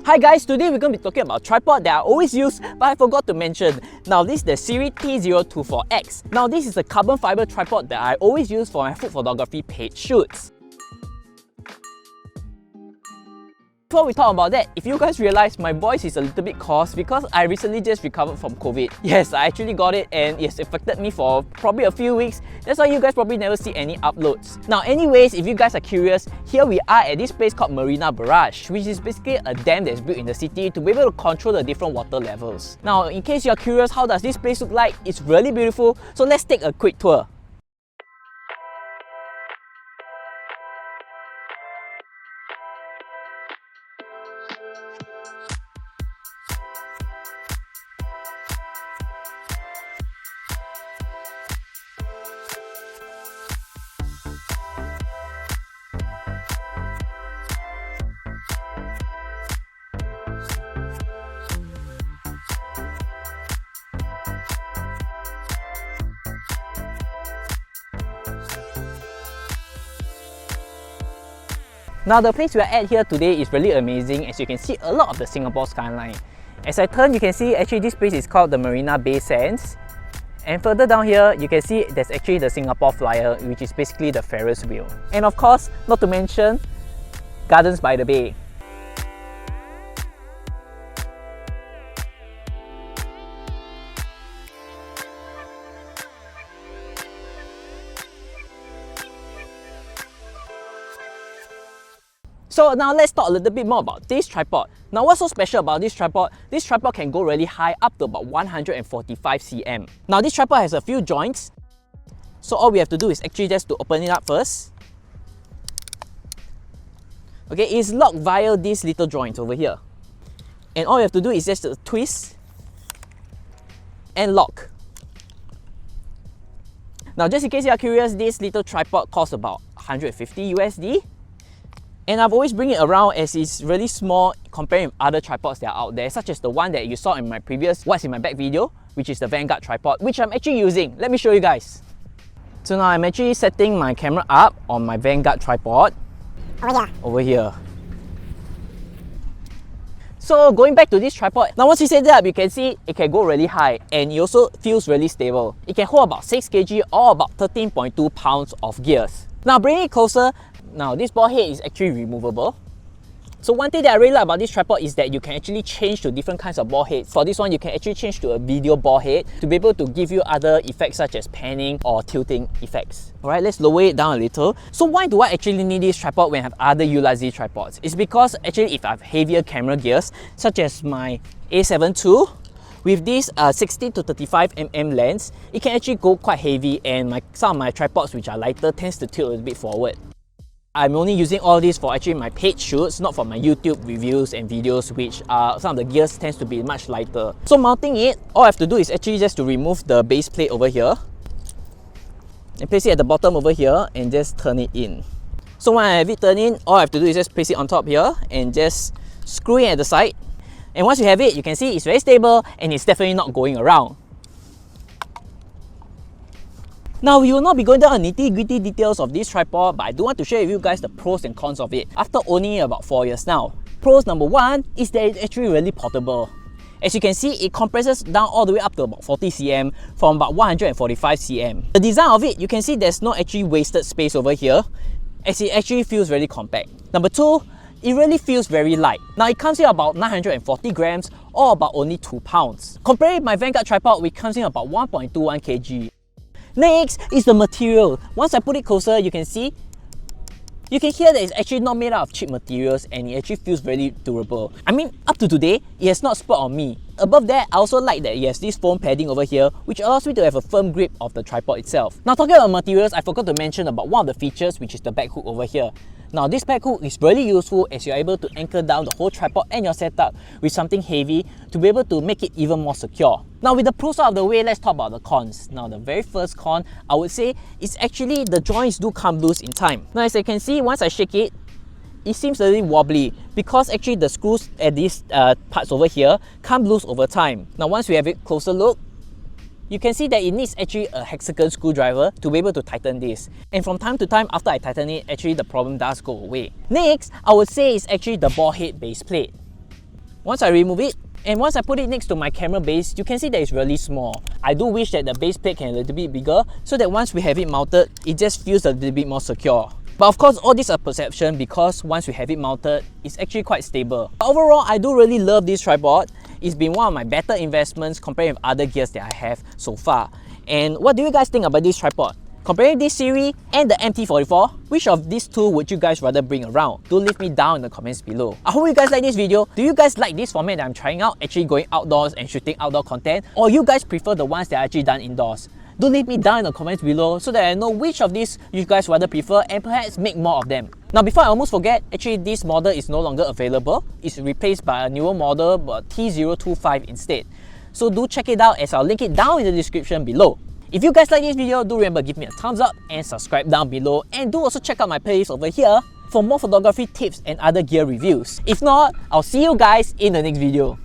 Hi guys, today we're going to be talking about a tripod that I always use but I forgot to mention. Now this is the SIRUI T0-24X. Now this is a carbon fiber tripod that I always use for my food photography page shoots. Before we talk about that, if you guys realize my voice is a little bit coarse because I recently just recovered from COVID. Yes, I actually got it and it's affected me for probably a few weeks. That's why you guys probably never see any uploads. Now anyways, if you guys are curious, here we are at this place called Marina Barrage, which is basically a dam that's built in the city to be able to control the different water levels. Now in case you're curious, how does this place look like? It's really beautiful, so let's take a quick tour. Now the place we are at here today is really amazing, as you can see a lot of the Singapore skyline. As I turn, you can see actually this place is called the Marina Bay Sands. And further down here, you can see there's actually the Singapore Flyer, which is basically the Ferris wheel. And of course, not to mention, Gardens by the Bay. So now let's talk a little bit more about this tripod. Now what's so special about this tripod? This tripod can go really high, up to about 145 cm. Now this tripod has a few joints. So all we have to do is actually just to open it up first. Okay, it's locked via these little joints over here. And all you have to do is just to twist and lock. Now just in case you are curious, this little tripod costs about 150 USD. And I've always bring it around as it's really small compared with other tripods that are out there, such as the one that you saw in my previous What's in My Bag video, which is the Vanguard tripod, which I'm actually using. Let me show you guys. So now I'm actually setting my camera up on my Vanguard tripod. Over here. So going back to this tripod, now once you set it up, you can see it can go really high and it also feels really stable. It can hold about 6 kg or about 13.2 pounds of gears. Now bringing it closer, now this ball head is actually removable. So one thing that I really like about this tripod is that you can actually change to different kinds of ball heads. For this one, you can actually change to a video ball head to be able to give you other effects such as panning or tilting effects. Alright, let's lower it down a little. So why do I actually need this tripod when I have other Ulazi tripods? It's because actually if I have heavier camera gears, such as my A7 II, with this 60 to 35 mm lens, it can actually go quite heavy, and some of my tripods which are lighter tends to tilt a little bit forward. I'm only using all this for actually my page shoots, not for my YouTube reviews and videos, which some of the gears tends to be much lighter. So mounting it, all I have to do is actually just to remove the base plate over here and place it at the bottom over here and just turn it in. So when I have it turned in, all I have to do is just place it on top here and just screw it at the side. And once you have it, you can see it's very stable and it's definitely not going around. Now, we will not be going down the nitty-gritty details of this tripod, but I do want to share with you guys the pros and cons of it after owning it about 4 years now. Pros number one is that it's actually really portable. As you can see, it compresses down all the way up to about 40 cm from about 145 cm. The design of it, you can see there's no actually wasted space over here, as it actually feels really compact. Number two, it really feels very light. Now it comes in about 940 grams or about only 2 pounds. Compared with my Vanguard tripod, which comes in about 1.21 kg. Next is the material. Once I put it closer, you can see, you can hear that it's actually not made out of cheap materials and it actually feels very durable. I mean, up to today, it has not spot on me. Above that, I also like that it has this foam padding over here, which allows me to have a firm grip of the tripod itself. Now talking about materials, I forgot to mention about one of the features, which is the back hook over here. Now this back hook is really useful as you're able to anchor down the whole tripod and your setup with something heavy to be able to make it even more secure. Now with the pros out of the way, let's talk about the cons. Now the very first con, I would say, is actually the joints do come loose in time. Now as you can see, once I shake it, it seems a little wobbly because actually the screws at these parts over here come loose over time. Now once we have a closer look, you can see that it needs actually a hexagon screwdriver to be able to tighten this. And from time to time, after I tighten it, actually the problem does go away. Next, I would say is actually the ball head base plate. Once I remove it, and once I put it next to my camera base, you can see that it's really small. I do wish that the base plate can be a little bit bigger so that once we have it mounted, it just feels a little bit more secure. But of course, all this are perception because once we have it mounted, it's actually quite stable. But overall, I do really love this tripod. It's been one of my better investments compared with other gears that I have so far. And what do you guys think about this tripod? Comparing this Sirui and the MT44, which of these two would you guys rather bring around? Do leave me down in the comments below. I hope you guys like this video. Do you guys like this format that I'm trying out, actually going outdoors and shooting outdoor content? Or you guys prefer the ones that are actually done indoors? Do leave me down in the comments below so that I know which of these you guys rather prefer and perhaps make more of them. Now before I almost forget, actually this model is no longer available. It's replaced by a newer model, but T0-25 instead. So do check it out as I'll link it down in the description below. If you guys like this video, do remember give me a thumbs up and subscribe down below, and do also check out my playlist over here for more photography tips and other gear reviews. If not, I'll see you guys in the next video.